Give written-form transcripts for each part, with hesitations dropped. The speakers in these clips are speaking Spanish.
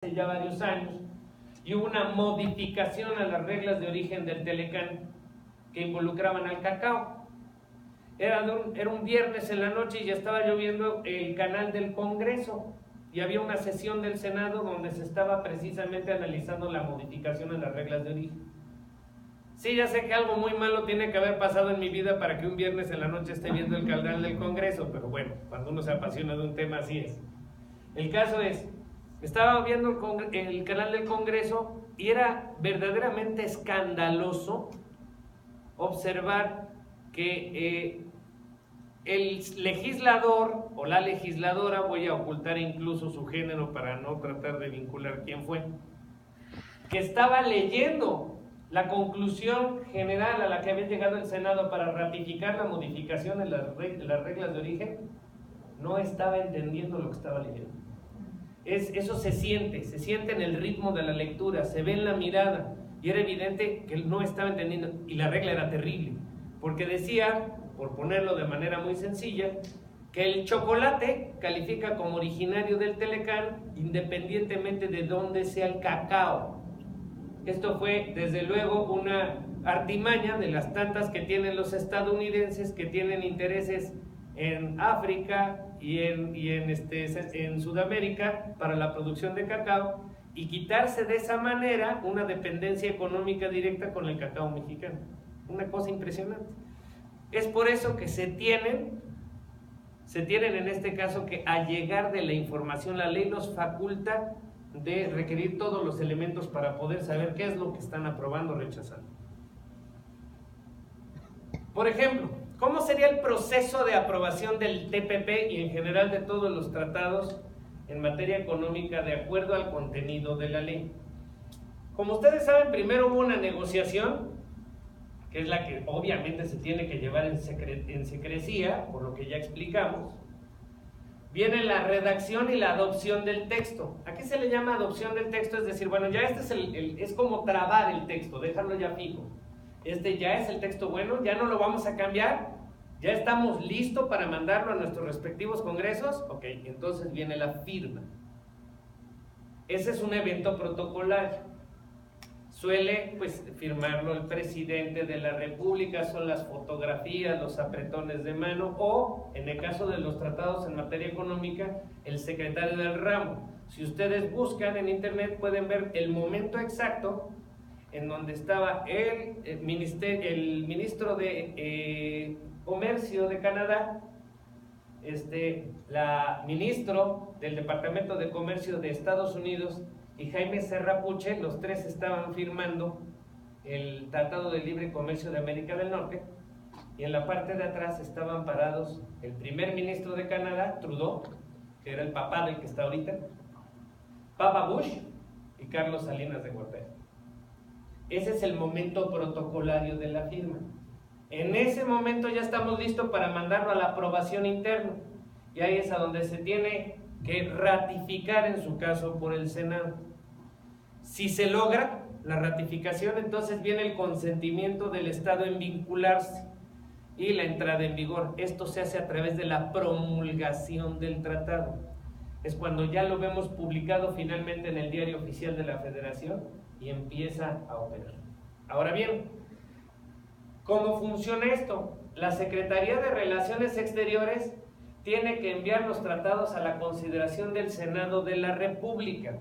hace ya varios años, y hubo una modificación a las reglas de origen del Telecán que involucraban al cacao. Era un viernes en la noche y ya estaba yo viendo el canal del Congreso y había una sesión del Senado donde se estaba precisamente analizando la modificación a las reglas de origen. Sí, ya sé que algo muy malo tiene que haber pasado en mi vida para que un viernes en la noche esté viendo el canal del Congreso, pero bueno, cuando uno se apasiona de un tema así es. El caso es, estaba viendo el canal del Congreso y era verdaderamente escandaloso observar que el legislador o la legisladora, voy a ocultar incluso su género para no tratar de vincular quién fue, que estaba leyendo la conclusión general a la que había llegado el Senado para ratificar la modificación de las reglas de origen, no estaba entendiendo lo que estaba leyendo. Eso se siente en el ritmo de la lectura, se ve en la mirada, y era evidente que él no estaba entendiendo, y la regla era terrible, porque decía, por ponerlo de manera muy sencilla, que el chocolate califica como originario del Telecán independientemente de dónde sea el cacao. Esto fue desde luego una artimaña de las tantas que tienen los estadounidenses, que tienen intereses en África y en Sudamérica para la producción de cacao, y quitarse de esa manera una dependencia económica directa con el cacao mexicano. Una cosa impresionante. Es por eso que se tienen en este caso que allegar de la información. La ley los faculta de requerir todos los elementos para poder saber qué es lo que están aprobando o rechazando. Por ejemplo, ¿cómo sería el proceso de aprobación del TPP y en general de todos los tratados en materia económica de acuerdo al contenido de la ley? Como ustedes saben, primero hubo una negociación, que es la que obviamente se tiene que llevar en secrecía, por lo que ya explicamos. Viene la redacción y la adopción del texto. ¿A qué se le llama adopción del texto? Es decir, bueno, ya este es como trabar el texto, dejarlo ya fijo. Este ya es el texto bueno, ya no lo vamos a cambiar, ya estamos listos para mandarlo a nuestros respectivos congresos. Ok, entonces viene la firma. Ese es un evento protocolario. Suele firmarlo el presidente de la República, son las fotografías, los apretones de mano, o en el caso de los tratados en materia económica, el secretario del ramo. Si ustedes buscan en internet pueden ver el momento exacto en donde estaba el ministro de Comercio de Canadá, la ministro del Departamento de Comercio de Estados Unidos y Jaime Serra Puche. Los tres estaban firmando el Tratado de Libre Comercio de América del Norte, y en la parte de atrás estaban parados el primer ministro de Canadá, Trudeau, que era el papá del que está ahorita, Papa Bush y Carlos Salinas de Gortari. Ese es el momento protocolario de la firma. En ese momento ya estamos listos para mandarlo a la aprobación interna, y ahí es a donde se tiene que ratificar, en su caso por el Senado. Si se logra la ratificación, entonces viene el consentimiento del Estado en vincularse y la entrada en vigor. Esto se hace a través de la promulgación del tratado. Es cuando ya lo vemos publicado finalmente en el Diario Oficial de la Federación y empieza a operar. Ahora bien, ¿cómo funciona esto? La Secretaría de Relaciones Exteriores tiene que enviar los tratados a la consideración del Senado de la República.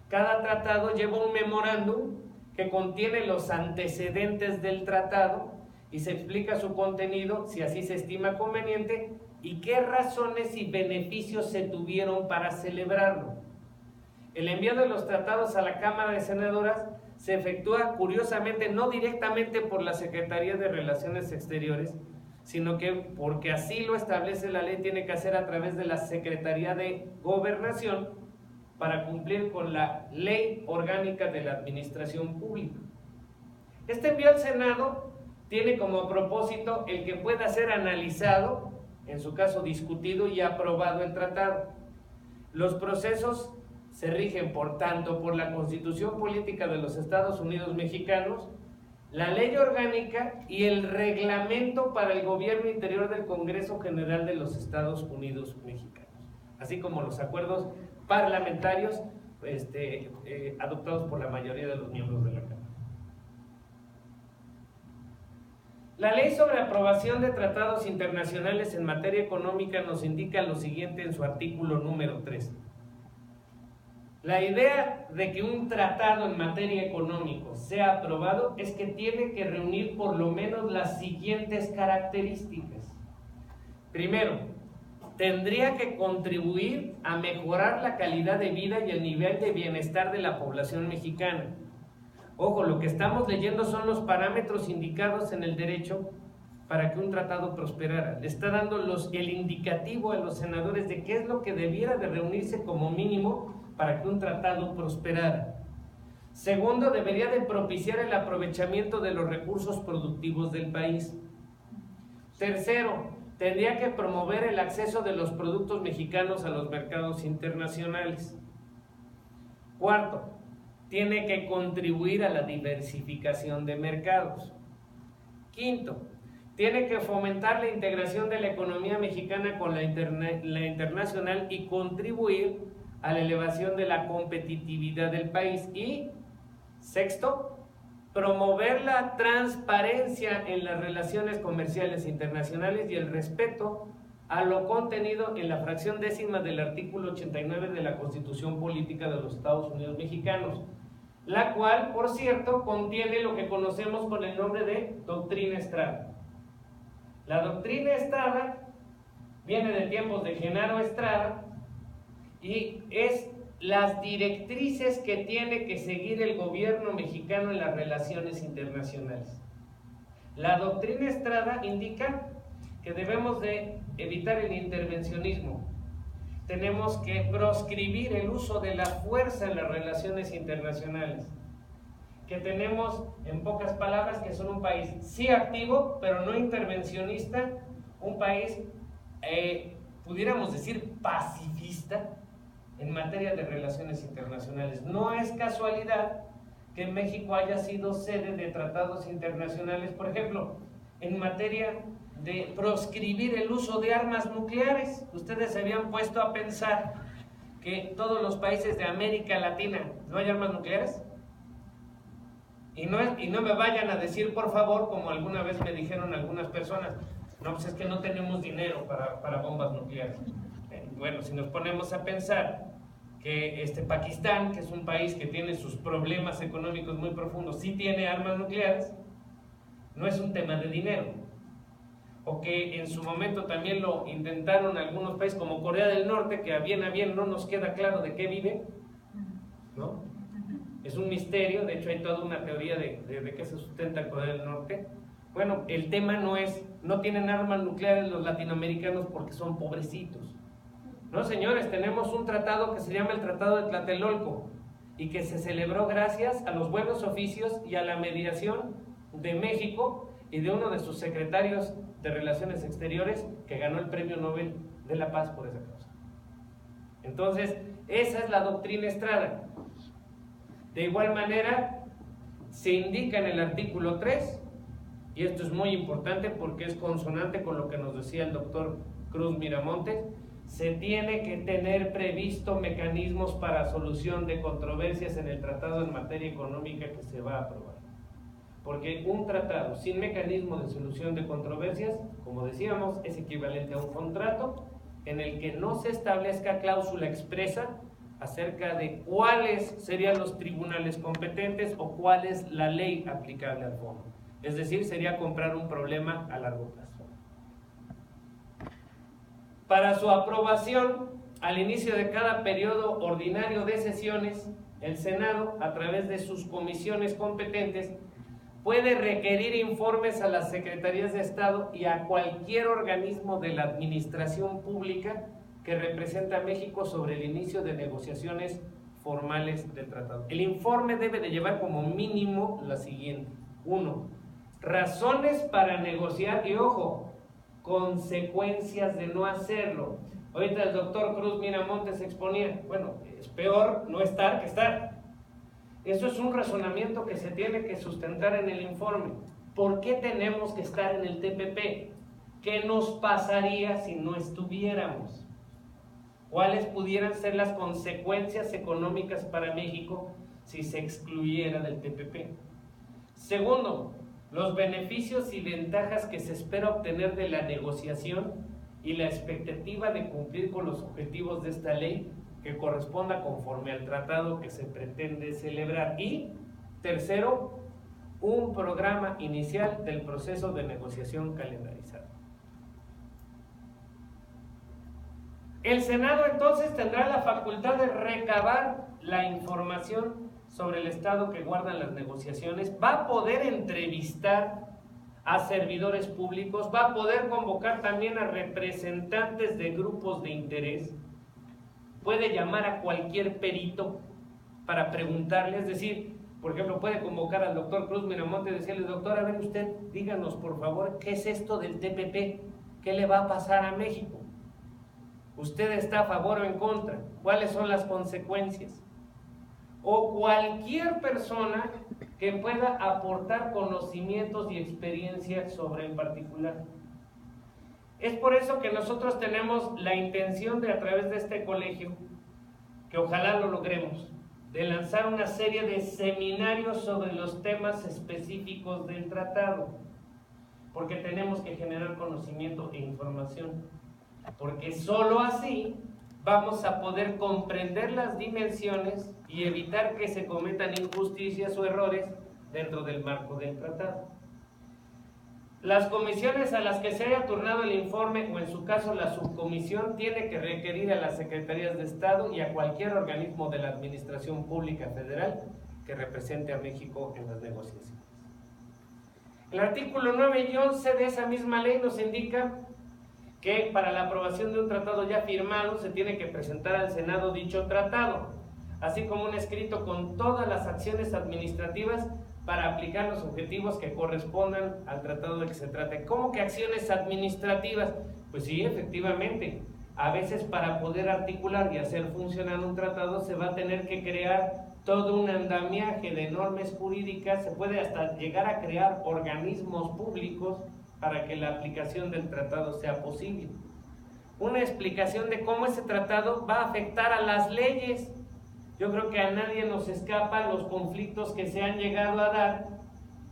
Cada tratado lleva un memorándum que contiene los antecedentes del tratado y se explica su contenido, si así se estima conveniente, y qué razones y beneficios se tuvieron para celebrarlo. El envío de los tratados a la Cámara de Senadoras se efectúa, curiosamente, no directamente por la Secretaría de Relaciones Exteriores, sino que, porque así lo establece la ley, tiene que hacer a través de la Secretaría de Gobernación para cumplir con la Ley Orgánica de la Administración Pública. Este envío al Senado tiene como propósito el que pueda ser analizado, en su caso discutido y aprobado el tratado. Los procesos se rigen, por tanto, por la Constitución Política de los Estados Unidos Mexicanos, la Ley Orgánica y el Reglamento para el Gobierno Interior del Congreso General de los Estados Unidos Mexicanos, así como los acuerdos parlamentarios adoptados por la mayoría de los miembros de la Cámara. La Ley sobre Aprobación de Tratados Internacionales en Materia Económica nos indica lo siguiente en su artículo número 3. La idea de que un tratado en materia económica sea aprobado es que tiene que reunir por lo menos las siguientes características. Primero, tendría que contribuir a mejorar la calidad de vida y el nivel de bienestar de la población mexicana. Ojo, lo que estamos leyendo son los parámetros indicados en el derecho para que un tratado prosperara. Le está dando el indicativo a los senadores de qué es lo que debiera de reunirse como mínimo para que un tratado prosperara. Segundo, debería de propiciar el aprovechamiento de los recursos productivos del país. Tercero, tendría que promover el acceso de los productos mexicanos a los mercados internacionales. Cuarto, tiene que contribuir a la diversificación de mercados. Quinto, tiene que fomentar la integración de la economía mexicana con la internacional y contribuir a la elevación de la competitividad del país. Y sexto, promover la transparencia en las relaciones comerciales internacionales y el respeto a lo contenido en la fracción 10ª del artículo 89 de la Constitución Política de los Estados Unidos Mexicanos, la cual, por cierto, contiene lo que conocemos con el nombre de Doctrina Estrada. La Doctrina Estrada viene de tiempos de Genaro Estrada y es las directrices que tiene que seguir el gobierno mexicano en las relaciones internacionales. La Doctrina Estrada indica que debemos de evitar el intervencionismo. Tenemos que proscribir el uso de la fuerza en las relaciones internacionales. Que tenemos, en pocas palabras, que son un país sí activo, pero no intervencionista, un país, pudiéramos decir, pacifista en materia de relaciones internacionales. No es casualidad que México haya sido sede de tratados internacionales, por ejemplo, en materia de proscribir el uso de armas nucleares. Ustedes se habían puesto a pensar que todos los países de América Latina no hay armas nucleares. Y no me vayan a decir, por favor, como alguna vez me dijeron algunas personas, no, pues es que no tenemos dinero para bombas nucleares. Bueno, si nos ponemos a pensar que Pakistán, que es un país que tiene sus problemas económicos muy profundos, sí tiene armas nucleares, no es un tema de dinero. O que en su momento también lo intentaron algunos países como Corea del Norte, que a bien no nos queda claro de qué vive, ¿no? Es un misterio, de hecho hay toda una teoría de qué se sustenta Corea del Norte. Bueno, el tema no tienen armas nucleares los latinoamericanos porque son pobrecitos. No, señores, tenemos un tratado que se llama el Tratado de Tlatelolco y que se celebró gracias a los buenos oficios y a la mediación de México y de uno de sus secretarios de Relaciones Exteriores que ganó el Premio Nobel de la Paz por esa causa. Entonces, esa es la Doctrina Estrada. De igual manera, se indica en el artículo 3, y esto es muy importante porque es consonante con lo que nos decía el doctor Cruz Miramontes, se tiene que tener previsto mecanismos para solución de controversias en el tratado en materia económica que se va a aprobar. Porque un tratado sin mecanismo de solución de controversias, como decíamos, es equivalente a un contrato en el que no se establezca cláusula expresa acerca de cuáles serían los tribunales competentes o cuál es la ley aplicable al fondo. Es decir, sería comprar un problema a largo plazo. Para su aprobación, al inicio de cada periodo ordinario de sesiones, el Senado, a través de sus comisiones competentes, puede requerir informes a las Secretarías de Estado y a cualquier organismo de la administración pública que representa a México sobre el inicio de negociaciones formales del tratado. El informe debe de llevar como mínimo la siguiente. 1. Razones para negociar y, ojo, consecuencias de no hacerlo. Ahorita el doctor Cruz Miramontes exponía, bueno, es peor no estar que estar. Eso es un razonamiento que se tiene que sustentar en el informe. ¿Por qué tenemos que estar en el TPP? ¿Qué nos pasaría si no estuviéramos? cuáles pudieran ser las consecuencias económicas para México si se excluyera del TPP. Segundo, los beneficios y ventajas que se espera obtener de la negociación y la expectativa de cumplir con los objetivos de esta ley que corresponda conforme al tratado que se pretende celebrar. Y tercero, un programa inicial del proceso de negociación calendarizado. El Senado entonces tendrá la facultad de recabar la información sobre el estado que guardan las negociaciones, va a poder entrevistar a servidores públicos, va a poder convocar también a representantes de grupos de interés, puede llamar a cualquier perito para preguntarle, es decir, por ejemplo, puede convocar al doctor Cruz Miramonte y decirle: doctor, a ver usted, díganos por favor, ¿qué es esto del TPP? ¿Qué le va a pasar a México? ¿Usted está a favor o en contra? ¿Cuáles son las consecuencias? O cualquier persona que pueda aportar conocimientos y experiencia sobre en particular. Es por eso que nosotros tenemos la intención de, a través de este colegio, que ojalá lo logremos, de lanzar una serie de seminarios sobre los temas específicos del tratado, porque tenemos que generar conocimiento e información, porque solo así vamos a poder comprender las dimensiones y evitar que se cometan injusticias o errores dentro del marco del tratado. Las comisiones a las que se haya turnado el informe, o en su caso la subcomisión, tiene que requerir a las secretarías de Estado y a cualquier organismo de la Administración Pública Federal que represente a México en las negociaciones. El artículo 9 y 11 de esa misma ley nos indica que para la aprobación de un tratado ya firmado se tiene que presentar al Senado dicho tratado, así como un escrito con todas las acciones administrativas para aplicar los objetivos que correspondan al tratado de que se trate. ¿Cómo que acciones administrativas? Pues sí, efectivamente, a veces para poder articular y hacer funcionar un tratado se va a tener que crear todo un andamiaje de normas jurídicas, se puede hasta llegar a crear organismos públicos para que la aplicación del tratado sea posible. Una explicación de cómo ese tratado va a afectar a las leyes. Yo creo que a nadie nos escapan los conflictos que se han llegado a dar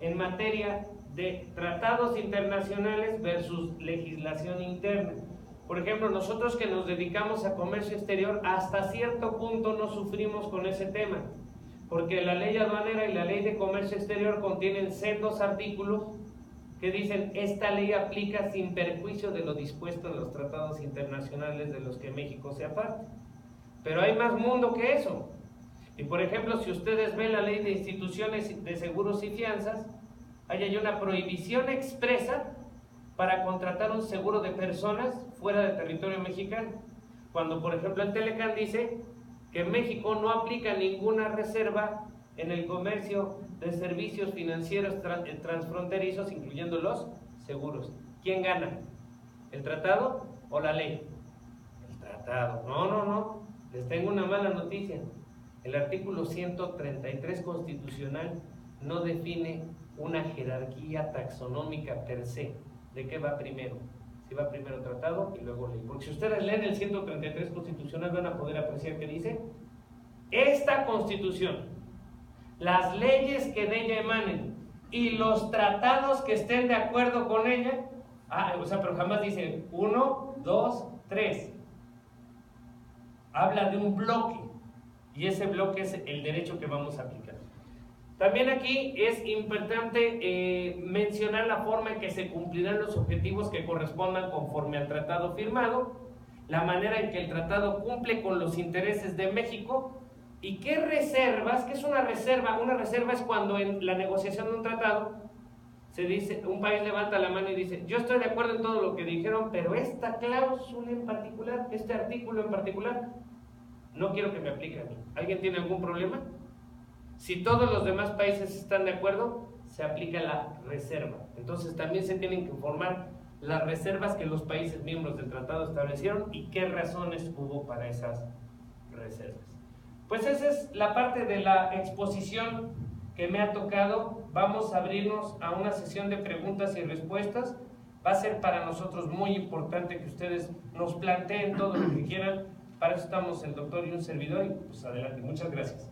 en materia de tratados internacionales versus legislación interna. Por ejemplo, nosotros que nos dedicamos a comercio exterior, hasta cierto punto no sufrimos con ese tema, porque la ley aduanera y la ley de comercio exterior contienen sendos artículos que dicen: esta ley aplica sin perjuicio de lo dispuesto en los tratados internacionales de los que México sea parte. Pero hay más mundo que eso. Y por ejemplo, si ustedes ven la ley de instituciones de seguros y fianzas, ahí hay una prohibición expresa para contratar un seguro de personas fuera del territorio mexicano. Cuando por ejemplo el Telecán dice que México no aplica ninguna reserva en el comercio de servicios financieros transfronterizos, incluyendo los seguros. ¿Quién gana? ¿El tratado o la ley? El tratado. No. Les tengo una mala noticia. El artículo 133 constitucional no define una jerarquía taxonómica per se. ¿De qué va primero? Si va primero tratado y luego ley. Porque si ustedes leen el 133 constitucional van a poder apreciar que dice: esta constitución, las leyes que de ella emanen y los tratados que estén de acuerdo con ella, pero jamás dice 1, 2, 3. Habla de un bloque, y ese bloque es el derecho que vamos a aplicar. También aquí es importante mencionar la forma en que se cumplirán los objetivos que correspondan conforme al tratado firmado, la manera en que el tratado cumple con los intereses de México y qué reservas. ¿Qué es una reserva? Una reserva es cuando en la negociación de un tratado se dice, un país levanta la mano y dice: yo estoy de acuerdo en todo lo que dijeron, pero esta cláusula en particular, este artículo en particular, no quiero que me aplique a mí. ¿Alguien tiene algún problema? Si todos los demás países están de acuerdo, se aplica la reserva. Entonces también se tienen que informar las reservas que los países miembros del tratado establecieron y qué razones hubo para esas reservas. Pues esa es la parte de la exposición que me ha tocado. Vamos a abrirnos a una sesión de preguntas y respuestas. Va a ser para nosotros muy importante que ustedes nos planteen todo lo que quieran, Para eso estamos el doctor y un servidor y pues adelante, muchas gracias.